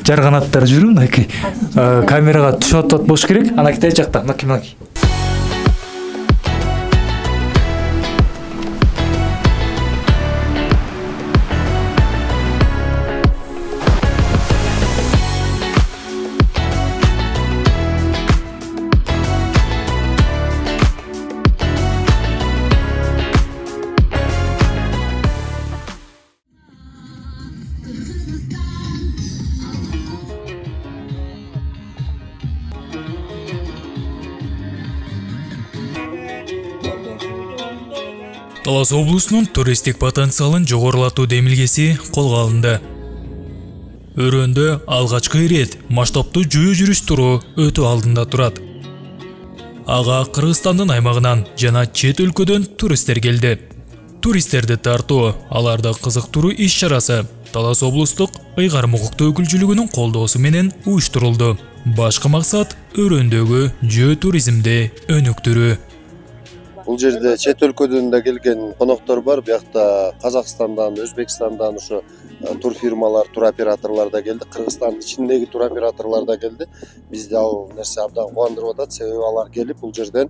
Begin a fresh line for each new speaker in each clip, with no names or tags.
жарганаттар жүрүү, мынакей камерага түшүп атат болуш керек. Ана кете жакта, мынакей.
Талас облусунун туристтик потенциалын жогорулатуу демилгеси колго алынды. Өрөндө алгачкы ирет масштабтуу жөө жүрүш туру өтө алдында турат. Ага Кыргызстандын аймагынан жана чет өлкөдөн туристтер келди. Туристтерди тартуу, аларды кызыктыруу иш-чарасы Талас облустук ыйгарым укуктуу өкүлчүлүгүнүн колдоосу менен уюштурулду. Башкы максат өрөөндөгү жөө туризмди өнүктүрүү.
Бул жерде чет өлкөдөн да келген коноктор бар. Биякта Казакстандан, Өзбекстандан ушу турфирмалар, туроператорлор да келди. Кыргызстандын ичиндеги туроператорлор да келди. Бизди ал нерсе абдан кубандырып атат. Себеби алар келип бул жерден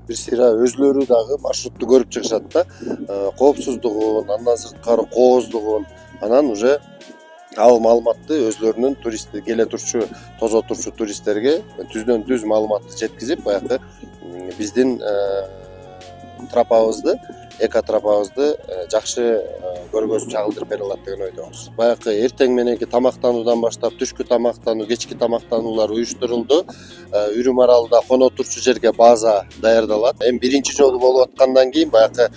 бир сыйра өзлөрү дагы маршрутту көрүп чыгышат да. Коопсуздугун, андан сырткары кооздугун, анан уже ал маалыматты өзлөрүнүн туристти келе турчу, тозо турчу туристтерге түздөн түз маалыматты жеткизип, баягы биздин тропабызды, экотропабызды жакшы көргөзүп чагылдырып бере алат деген ойдобуз. Баягы эртең мененки тамактануудан баштап түшкү тамактануу, кечки тамактануулар уюштурулду. Үрүм аралда коно турчу жерге база даярдалат. Эми биринчи жолу болуп аткандан кийин баягы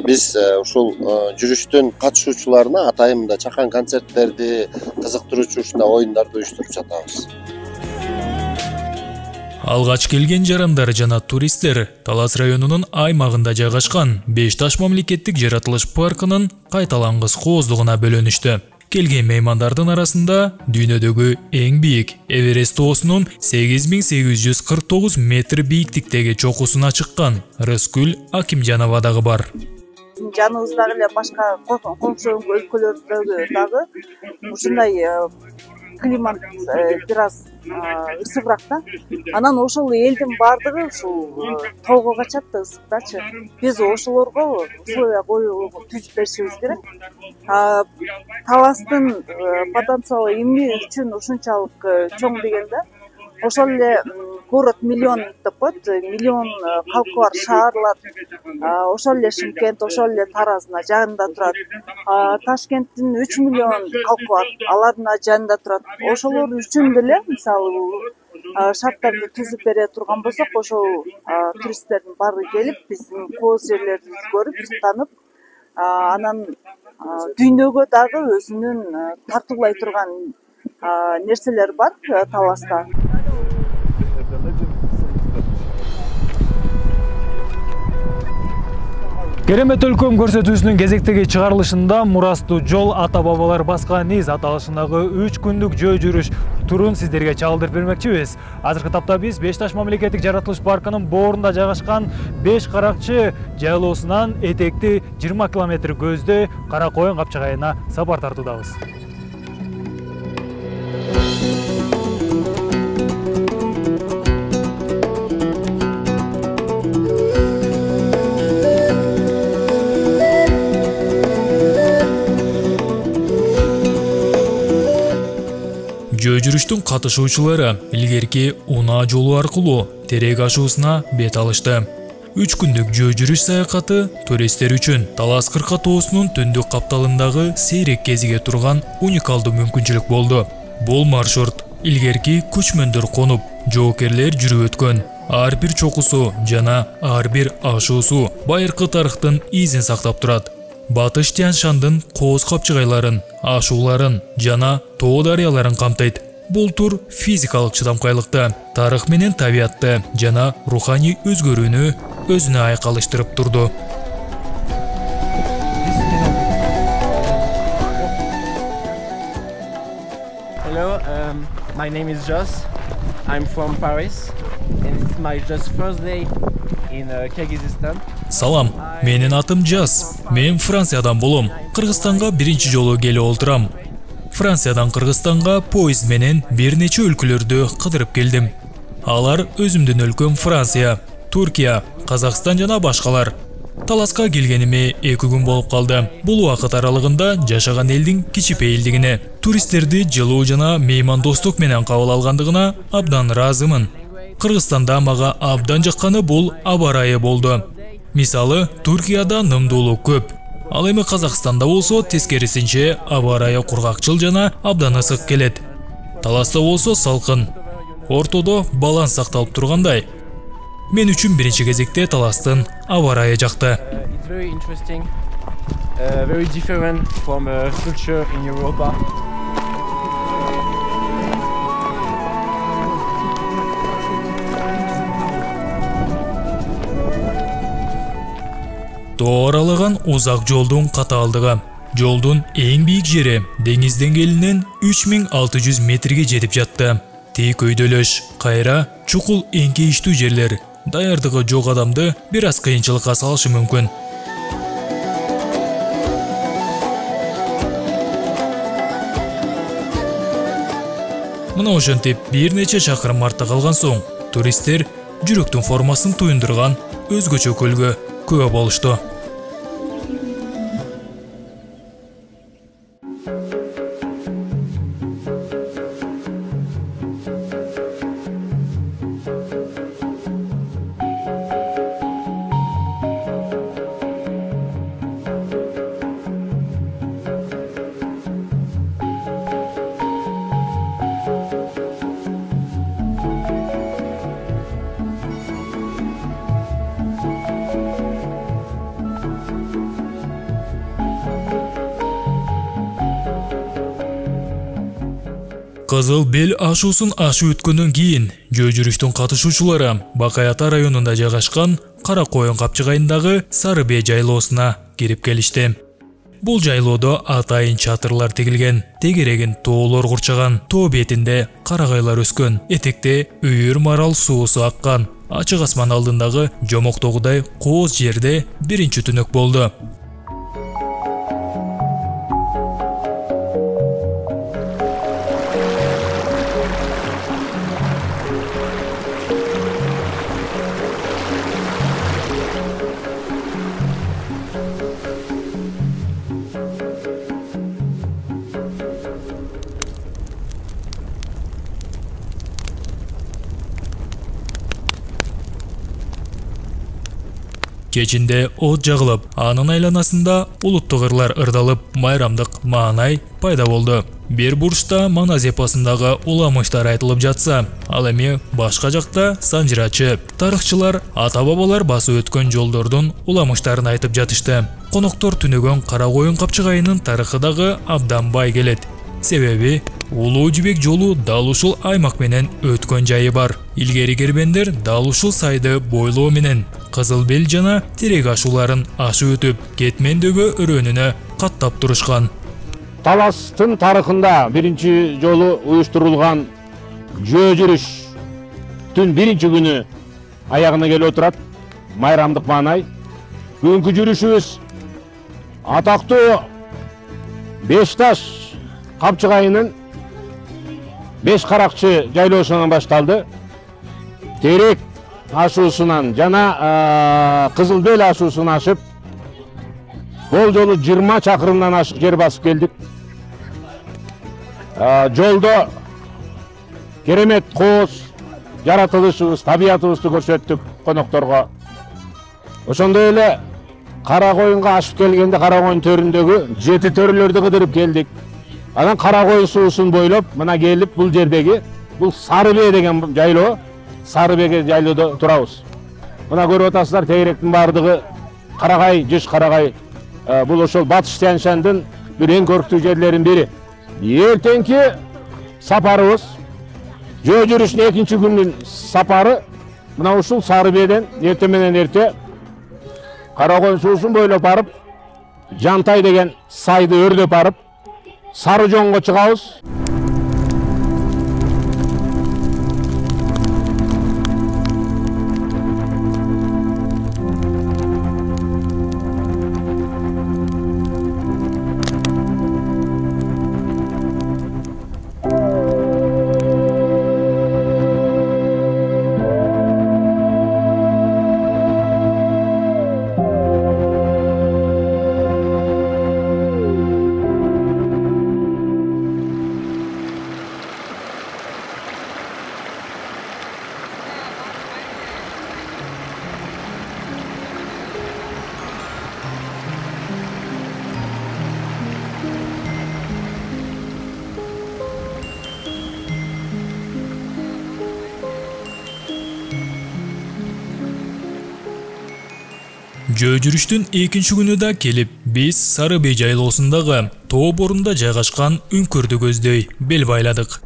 биз ушул жүрүштүн катышуучуларына атайында чакан концерттерди, кызыктыруучу ушундай оюндарды уюштуруп жатабыз.
Алгач келген жарандар жана туристтер Талас районунун аймагында жайгашкан Бешташ мамлекеттик жаратылыш паркынын кайталангыс кооздугуна бөлөнүштү. Келген меймандардын арасында дүйнөдөгү эң бийик Эверест тоосунун 8849 метр бийиктиктеги чокусуна чыккан Рыскүл Акимжанова дагы бар.
Жаныбыздагы эле башка коңшу өлкөлөрдөгү дагы ушундай климат бир аз ысыгыраак да. Анан ошол элдин баардыгы ушул тоого качат да, ысыкдачы. Биз ошолорго условия түзүп беришибиз керек. Таластын потенциалы эмне үчүн ушунчалык чоң дегенде, ошол эле город миллион деп коет, миллион калкы бар шаарлар. Ошол эле Шымкент, ошол эле Тараздын жагында турат. Ташкенттин 3 миллион калкы бар, алардын жагында турат. Ошолор үчүн деле мисалы шарттарды түзүп бере турган болсок, ошол туристтердин баары келип, биздин кооз жерлерибизди көрүп, сыктанып, анан дүйнөгө дагы өзүнүн тартуулай турган нерселер бар Таласта.
Керемет өлкөм көрсөтүүсүнүн кезектеги чыгарылышында Мурастуу жол ата бабалар баскан из аталышындагы 3 күндүк жөө жүрүш турун сиздерге чагылдырып бермекчибиз. Азыркы тапта биз Бешташ мамлекеттик жаратылыш паркынын боорунда жайгашкан 5 каракчы жайлоосунан этекти 20 километр көздө Кара Коен капчыгайына сапар тартуудабыз.
Жөө жүрүштүн катышуучулары илгерки унаа жолу аркылуу терек ашуусуна бет алышты. 3 күндүк жөө жүрүш саякаты туристтер үчүн Талас Кырка тоосунун түндүк капталындагы сейрек кезиге турган уникалдуу мүмкүнчүлүк болду. Бул маршрут илгерки көчмөндөр конуп, жоокерлер жүрүп өткөн. Ар бир чокусу жана ар бир ашуусу байыркы тарыхтын изин сактап турат. Батыш Тянь-Шандын кооз капчыгайларын, ашууларын жана тоо дарыяларын камтайт. Бул тур физикалык чыдамкайлыкты, тарых менен табиятты жана руханий өзгөрүүнү өзүнө айкалыштырып турду.
Hello, my name is Joss. I'm from Paris and it's my just first day in Kyrgyzstan.
Салам, менин атым Жас. Мен Франциядан болом. Кыргызстанга биринчи жолу келип олтурам. Франциядан Кыргызстанга поезд менен бир нече өлкөлөрдү кыдырып келдим. Алар өзүмдүн өлкөм Франция, Түркия, Казакстан жана башкалар. Таласка келгениме 2 күн болуп калды. Бул убакыт аралыгында жашаган элдин кичипейилдигине, туристтерди жылуу жана меймандостук менен кабыл алгандыгына абдан ыраазымын. Кыргызстанда мага абдан жакканы бул аба ырайы болду. Мисалы, Түркияда нымдуулук көп. Ал эми Казакстанда болсо тескерисинче аба ырайы кургакчыл жана абдан ысык келет. Таласта болсо салкын. Ортодо баланс сакталып тургандай. Мен үчүн биринчи кезекте Таластын аба ырайы жакты.
It's very interesting, very different from culture in Europa.
Тоо аралаган узак жолдун катаалдыгы. Жолдун эң бийик жери деңиз деңгээлинен 3600 метрге жетип жатты. Тик өйдөлөш, кайра, чукул эңкейиштүү жерлер. Даярдыгы жок адамды бир аз кыйынчылыкка салышы мүмкүн. Мына ошентип бир нече чакырым артта калган соң, туристтер жүрөктүн формасын туюндурган өзгөчө көлгө күбө болушту. Кызыл бел ашуусун ашып өткөндөн кийин жөө жүрүштүн катышуучулары Бакай Ата районунда жайгашкан Кара Коюн капчыгайындагы Сары Бээ жайлоосуна кирип келишти. Бул жайлоодо атайын чатырлар тигилген, тегерегин тоолор курчаган, тоо бетинде карагайлар өскөн, этекте үйүр марал суусу аккан. Ачык асман алдындагы жомоктогудай кооз жерде биринчи түнөк болду. Кечинде от жагылып, анын айланасында улуттук ырлар ырдалып, майрамдык маанай пайда болду. Бир бурчта Манас эпосундагы уламыштар айтылып жатса, ал эми башка жакта санжырачы. Тарыхчылар ата-бабалар басып өткөн жолдордун уламыштарын айтып жатышты. Коноктор түнөгөн Кара Коюн капчыгайынын тарыхы дагы абдан бай келет. Себеби Улуу Жибек жолу дал ушул аймак менен өткөн жайы бар. Илгери кербендер дал ушул сайды бойлоо менен Кызыл Бел жана Терек ашууларын ашып өтүп, Кетмендөгө өрөөнүнө каттап турушкан.
Таластын тарыхында биринчи жолу уюштурулган жөө жүрүштүн биринчи күнү аягына келип отурат. Майрамдык маанай. Бүгүнкү жүрүшүбүз атактуу Бешташ капчыгайынын Беш каракчы жайлоосунан башталды. Терек ашуусунан жана Кызыл Бел ашуусун ашып, бул жолу 20 чакырымдан ашык жер басып келдик. Жолдо керемет кооз жаратылышыбыз, табиятыбызды көрсөттүк конокторго. Ошондой эле Кара Коюнга ашып келгенде Кара Коюн төрүндөгү 7 төрөлөрдү кыдырып келдик. Анан Кара Коюн суусун бойлоп, мына келип бул жердеги бул Сары Бээ деген жайлоо, Сары Бээ жайлоодо турабыз. Мына көрүп атасыздар, тегеректин бардыгы карагай, жыш карагай. Бул ошол Батыш Тянь-Шандын бир эң көрктүү жерлеринин бири. Эртеңки сапарыбыз, жөө жүрүштүн экинчи күнүнүн сапары мына ушул Сары Бээден эртең менен эрте Кара Коюн суусун бойлоп барып, Жантай деген сайды өрдөп барып, Сары жоңго чыгабыз.
Жөө жүрүштүн экинчи күнү да келип, биз Сары Бей жайлоосундагы тоо борунда жайгашкан үңкүрдү көздөй бел байладык.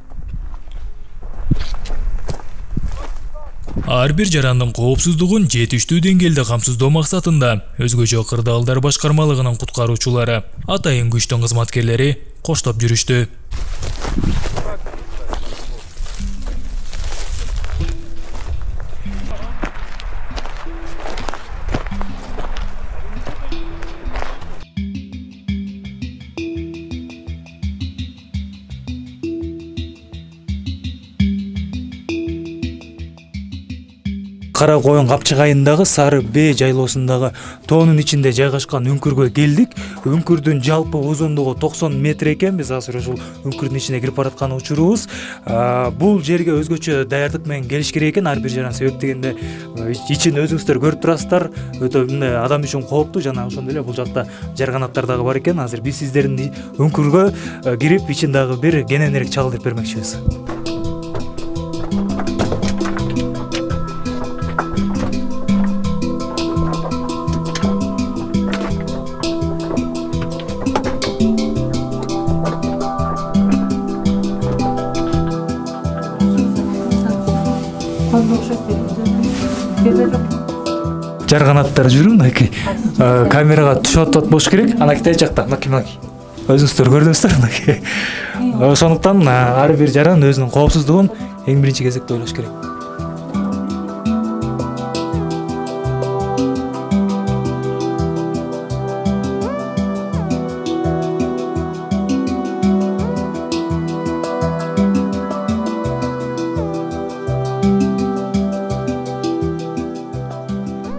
Ар бир жарандын коопсуздугун жетиштүү деңгээлде камсыздоо максатында өзгөчө кырдаалдар башкармалыгынын куткаруучулары, атайын күчтүн кызматкерлери коштоп жүрүштү.
Кара Коюн капчыгайындагы Сары Бей жайлоосундагы тоонун ичинде жайгашкан үңкүргө келдик. Үңкүрдүн жалпы узундугу 90 метр экен. Биз азыр ушул үңкүрдүн ичине кирип бараткан учурубуз. Бул жерге өзгөчө даярдык менен келиш керек экен. Ар бир жаран себеп дегенде ичин өзүңүздөр көрүп турасыздар. Өтө адам үчүн кооптуу жана ошондой эле бул жакта жарганаттар дагы бар экен. Азыр биз сиздердин үңкүргө кирип ичин дагы бир кененирээк чагылдырып бермекчибиз. Жарганаттар жүрүн, камерага түшүп атат болуш керек. Анакей жакта, мынакей. Өзүңүздөр көрдүңүздөр. Ошондуктан ар бир жаран өзүнүн коопсуздугун эң биринчи кезекте ойлош керек.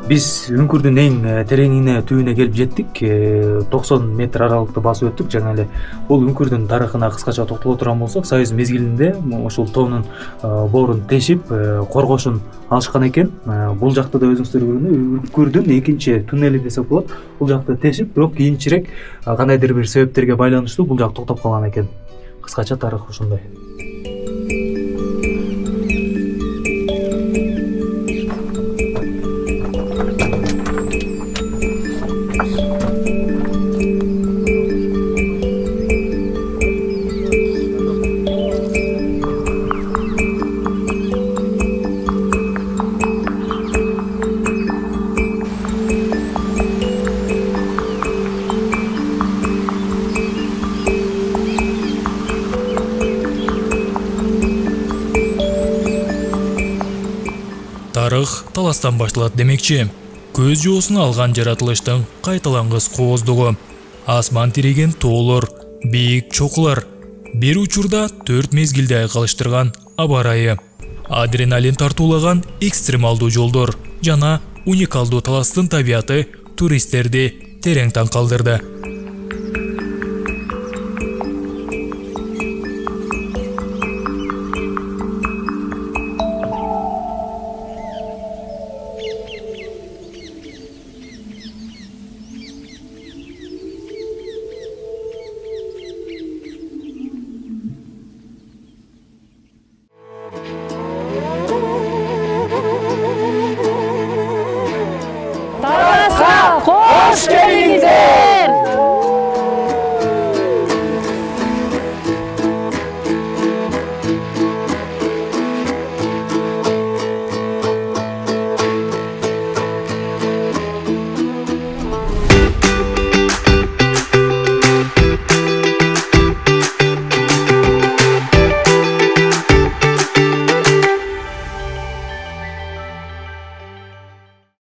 Биз үңкүрдүн эң тереңине, түбүнө келип жеттик. 90 метр аралыкты басып өттүк. Жана эле бул үңкүрдүн тарыхына кыскача токтоло турган болсок, Союз мезгилинде ушул тоонун боорун тешип, коргошун алышкан экен. Бул жакта да өзүңүздөр көргөндөй үңкүрдүн экинчи туннели десек болот. Бул жакта тешип, бирок кийинчерээк кандайдыр бир себептерге байланыштуу бул жак токтоп калган экен. Кыскача тарых ушундай.
Тарых таластан башталат демекчи. Көз жоосуна алган жаратылыштын кайталангыс кооздугу, асман тиреген тоолор, бийик чокулар, бир учурда 4 мезгилде айкалыштырган аба ырайы, адреналин тартуулаган экстремалдуу жолдор жана уникалдуу таластын табияты туристтерди терең таң калтырды.